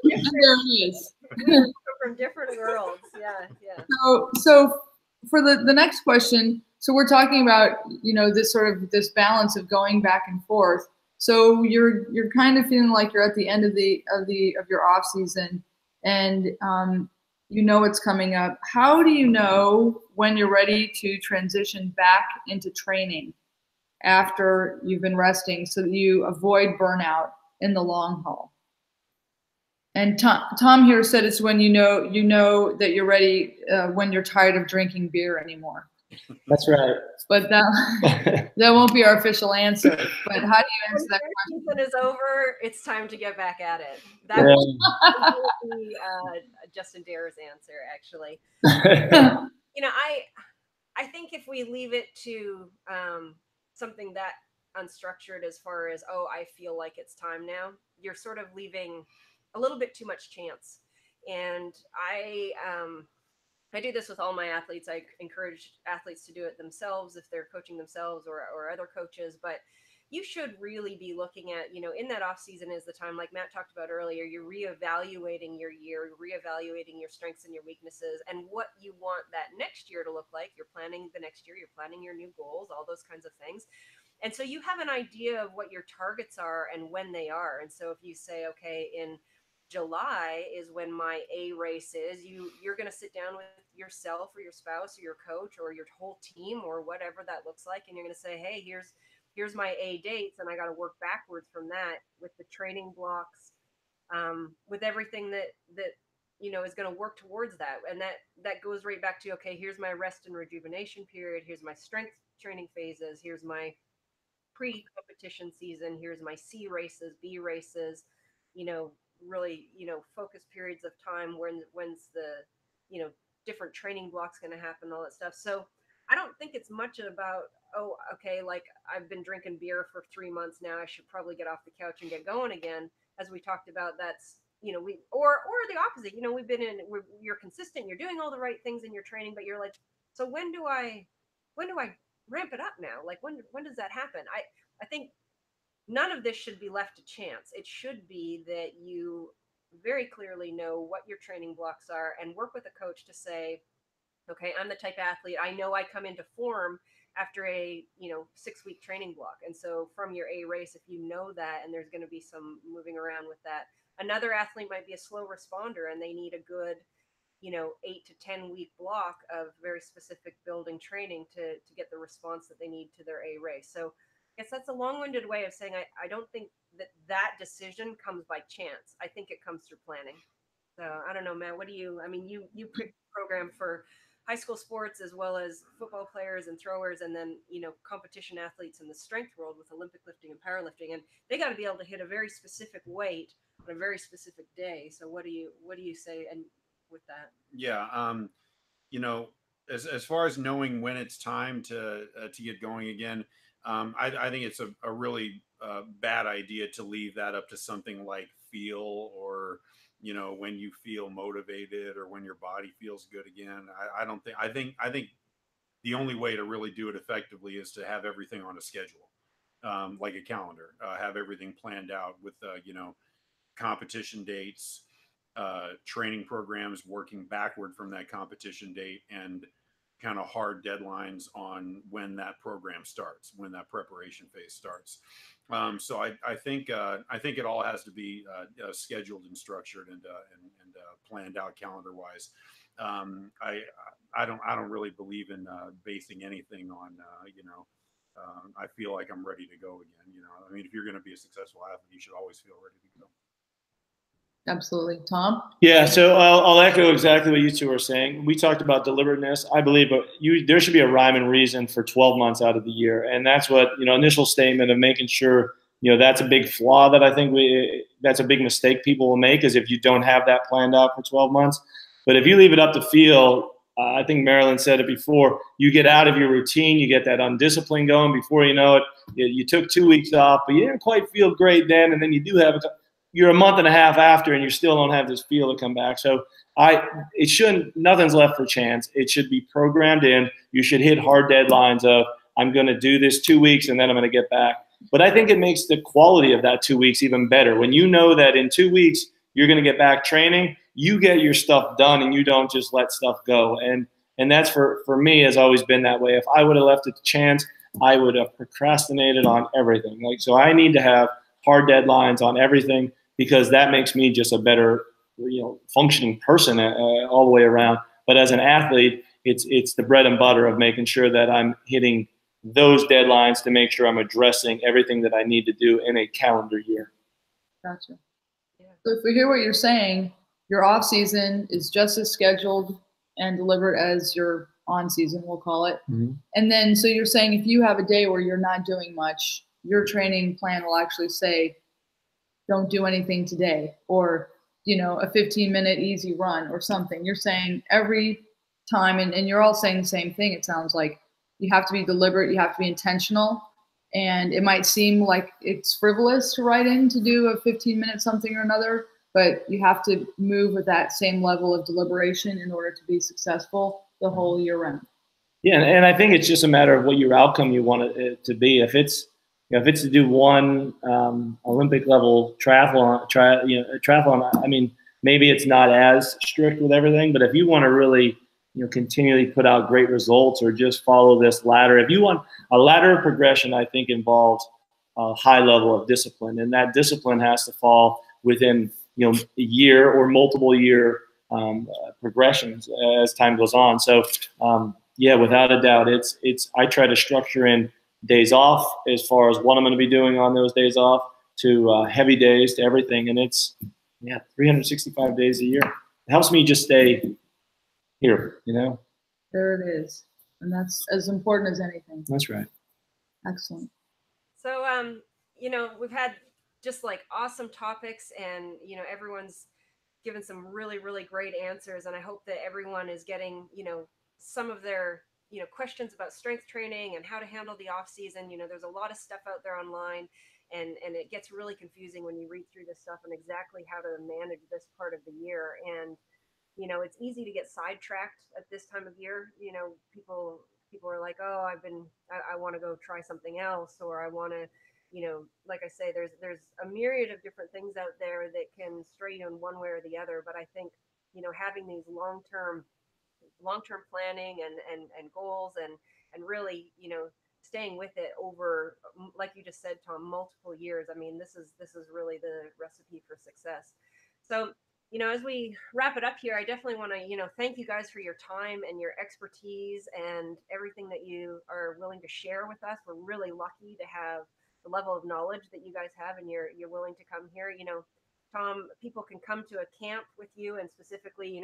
S3: There it is.
S1: From different worlds. Yeah.
S3: So for the next question, so we're talking about, this balance of going back and forth. So you're kind of feeling like you're at the end of your off season, and it's coming up. How do you know when you're ready to transition back into training after you've been resting, so that you avoid burnout in the long haul? And Tom here said it's when you know that you're ready when you're tired of drinking beer anymore.
S5: That's right.
S3: But that won't be our official answer. But how do you answer that question?
S1: When it's over, it's time to get back at it. That would be Justin Dare's answer, actually. I think if we leave it to something that unstructured, as far as, oh, I feel like it's time now, you're sort of leaving a little bit too much chance. And I do this with all my athletes. I encourage athletes to do it themselves if they're coaching themselves or other coaches. But you should really be looking at, in that off season is the time, like Matt talked about earlier, you're reevaluating your year, reevaluating your strengths and your weaknesses and what you want that next year to look like. You're planning the next year, you're planning your new goals, all those kinds of things. And so you have an idea of what your targets are and when they are. And so if you say, okay, in July is when my A race is, you're going to sit down with yourself or your spouse or your coach or your whole team or whatever that looks like. And you're going to say, hey, here's my A dates. And I got to work backwards from that with the training blocks, with everything that is going to work towards that. And that goes right back to, okay, here's my rest and rejuvenation period. Here's my strength training phases. Here's my pre-competition season. Here's my C races, B races, really, focus periods of time when's the, different training blocks going to happen, all that stuff. So I don't think it's much about, oh, okay, like I've been drinking beer for 3 months now, I should probably get off the couch and get going again. As we talked about, that's, or the opposite, you're consistent, you're doing all the right things in your training, but you're like, so when do I ramp it up now? Like when does that happen? I think none of this should be left to chance. It should be that you very clearly know what your training blocks are and work with a coach to say, okay, I'm the type of athlete, I know I come into form after a 6-week training block. And so from your A race, if you know that, and there's going to be some moving around with that, another athlete might be a slow responder and they need a good 8 to 10 week block of very specific building training to get the response that they need to their A race. So I guess that's a long-winded way of saying I don't think that decision comes by chance. I think it comes through planning. So I don't know, Matt, what do you program for high school sports as well as football players and throwers, and then competition athletes in the strength world with Olympic lifting and powerlifting, and they got to be able to hit a very specific weight on a very specific day. So what do you say and with that?
S2: Yeah, as far as knowing when it's time to get going again, I think it's a really bad idea to leave that up to something like feel or when you feel motivated or when your body feels good again. I think the only way to really do it effectively is to have everything on a schedule, like a calendar, have everything planned out with competition dates, training programs working backward from that competition date, and kind of hard deadlines on when that program starts, when that preparation phase starts. So I think it all has to be scheduled and structured and planned out calendar wise. I don't really believe in basing anything on I feel like I'm ready to go again. I mean, if you're going to be a successful athlete, you should always feel ready to go.
S3: Absolutely. Tom?
S5: Yeah, so I'll echo exactly what you two are saying. We talked about deliberateness. I believe there should be a rhyme and reason for 12 months out of the year. And that's what, initial statement of making sure, that's a big flaw that I think that's a big mistake people will make, is if you don't have that planned out for 12 months. But if you leave it up to feel, I think Marilyn said it before, you get out of your routine, you get that undiscipline going. Before you know it, you took 2 weeks off, but you didn't quite feel great then, and then you do have you're a month and a half after and you still don't have this feel to come back. So nothing's left for chance. It should be programmed in. You should hit hard deadlines of, I'm going to do this 2 weeks and then I'm going to get back. But I think it makes the quality of that 2 weeks even better. When you know that in 2 weeks you're going to get back training, you get your stuff done and you don't just let stuff go. And that's for me has always been that way. If I would have left it to chance, I would have procrastinated on everything. So I need to have hard deadlines on everything, because that makes me just a better, functioning person all the way around. But as an athlete, it's the bread and butter of making sure that I'm hitting those deadlines to make sure I'm addressing everything that I need to do in a calendar year.
S3: Gotcha. Yeah. So if we hear what you're saying, your off season is just as scheduled and delivered as your on season, we'll call it. Mm-hmm. And then, so you're saying if you have a day where you're not doing much, your training plan will actually say, don't do anything today, or, a 15-minute easy run or something. You're saying every time, and you're all saying the same thing. It sounds like you have to be deliberate, you have to be intentional, and it might seem like it's frivolous to write in to do a 15-minute something or another, but you have to move with that same level of deliberation in order to be successful the whole year round.
S5: Yeah, and I think it's just a matter of what your outcome you want it to be. If it's if it's to do one Olympic level triathlon, I mean, maybe it's not as strict with everything, but if you want to really, continually put out great results or just follow this ladder, if you want a ladder of progression, I think involves a high level of discipline, and that discipline has to fall within, a year or multiple year progressions as time goes on. So, yeah, without a doubt, I try to structure in days off as far as what I'm going to be doing on those days off, to heavy days, to everything. And it's 365 days a year. It helps me just stay here,
S3: There it is. And that's as important as anything.
S5: That's right.
S3: Excellent.
S1: So, we've had just like awesome topics, and, everyone's given some really, really great answers. And I hope that everyone is getting, some of their, questions about strength training and how to handle the off season. There's a lot of stuff out there online, and it gets really confusing when you read through this stuff and exactly how to manage this part of the year. And, it's easy to get sidetracked at this time of year. People are like, oh, I want to go try something else, or I want to, like I say, there's a myriad of different things out there that can stray you in one way or the other. But I think, having these long-term planning and goals, and really, staying with it over, like you just said, Tom, multiple years. I mean, this is really the recipe for success. So, as we wrap it up here, I definitely want to, thank you guys for your time and your expertise and everything that you are willing to share with us. We're really lucky to have the level of knowledge that you guys have, and you're willing to come here. Tom, people can come to a camp with you, and specifically,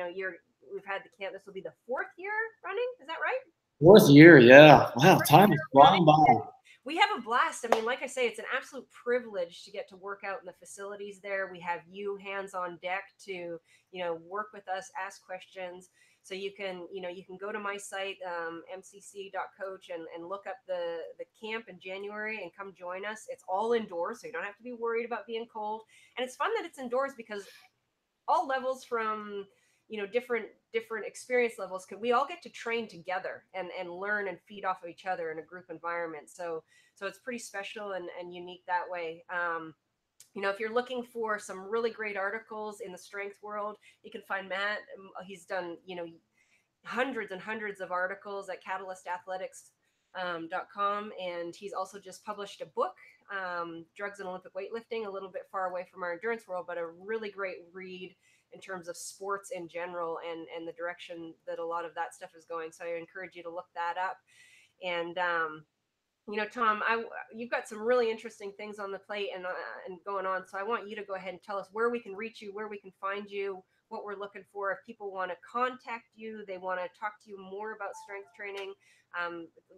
S1: we've had the camp. This will be the 4th year running. Is that right?
S5: 4th year, yeah. Wow, time is flying by.
S1: We have a blast. I mean, like I say, it's an absolute privilege to get to work out in the facilities there. We have you hands on deck to, work with us, ask questions. So you can go to my site, mcc.coach, and look up the camp in January and come join us. It's all indoors, so you don't have to be worried about being cold. And it's fun that it's indoors, because all levels from, different experience levels, we all get to train together and learn and feed off of each other in a group environment. So it's pretty special and unique that way. If you're looking for some really great articles in the strength world, you can find Matt. He's done, hundreds and hundreds of articles at catalystathletics.com. And he's also just published a book, Drugs and Olympic Weightlifting, a little bit far away from our endurance world, but a really great read in terms of sports in general, and the direction that a lot of that stuff is going. So I encourage you to look that up. And, Tom, you've got some really interesting things on the plate and going on. So I want you to go ahead and tell us where we can reach you, where we can find you, what we're looking for. If people want to contact you, they want to talk to you more about strength training,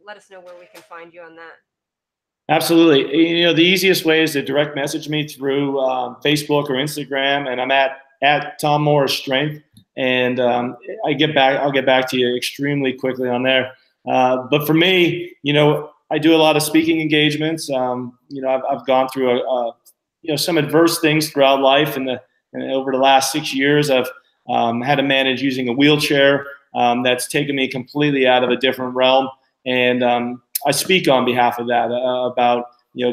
S1: let us know where we can find you on that.
S5: Absolutely. The easiest way is to direct message me through Facebook or Instagram, and I'm at Tom Morris Strength, and I'll get back to you extremely quickly on there. But for me, I do a lot of speaking engagements. I've gone through some adverse things throughout life, and over the last 6 years, I've had to manage using a wheelchair. That's taken me completely out of a different realm, and I speak on behalf of that about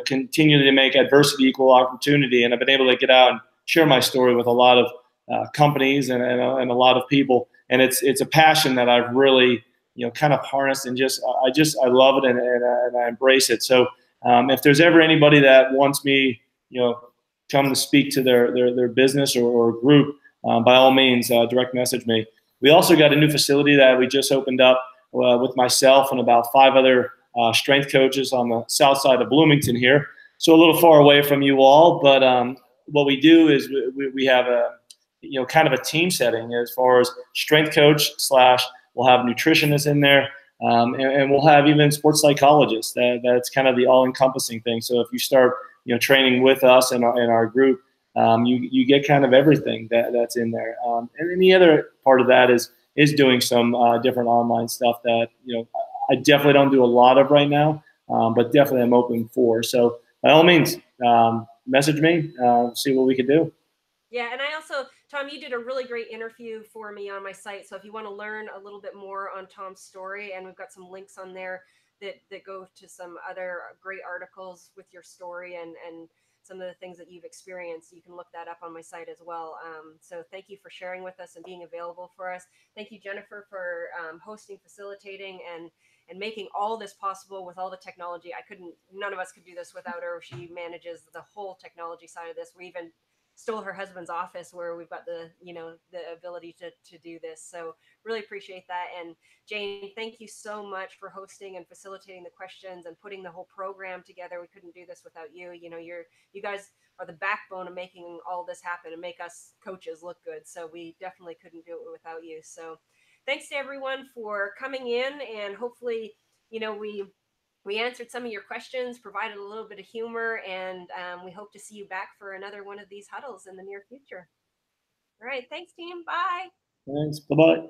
S5: continuing to make adversity equal opportunity, and I've been able to get out and share my story with a lot of companies and a lot of people, and it's a passion that I've really kind of harnessed, and I love it, and I embrace it. So if there's ever anybody that wants me come to speak to their business or group, by all means, direct message me. We also got a new facility that we just opened up with myself and about 5 other strength coaches on the south side of Bloomington here, so a little far away from you all. But what we do is we have a kind of a team setting as far as strength coach / we'll have nutritionists in there, and we'll have even sports psychologists. That's kind of the all-encompassing thing. So if you start training with us in our group, you get kind of everything that's in there. And then the other part of that is doing some different online stuff that I definitely don't do a lot of right now, but definitely I'm open for. So by all means, message me, see what we can do.
S1: Yeah, and I also, Tom, you did a really great interview for me on my site. So if you want to learn a little bit more on Tom's story, and we've got some links on there that go to some other great articles with your story and some of the things that you've experienced. You can look that up on my site as well. So thank you for sharing with us and being available for us. Thank you, Jennifer, for hosting, facilitating, and making all this possible with all the technology. None of us could do this without her. She manages the whole technology side of this. We even stole her husband's office where we've got the ability to do this. So really appreciate that. And Jane, thank you so much for hosting and facilitating the questions and putting the whole program together. We couldn't do this without you. You guys are the backbone of making all this happen and make us coaches look good. So we definitely couldn't do it without you. So thanks to everyone for coming in, and hopefully, we answered some of your questions, provided a little bit of humor, and we hope to see you back for another one of these huddles in the near future. All right. Thanks, team. Bye.
S5: Thanks. Bye-bye.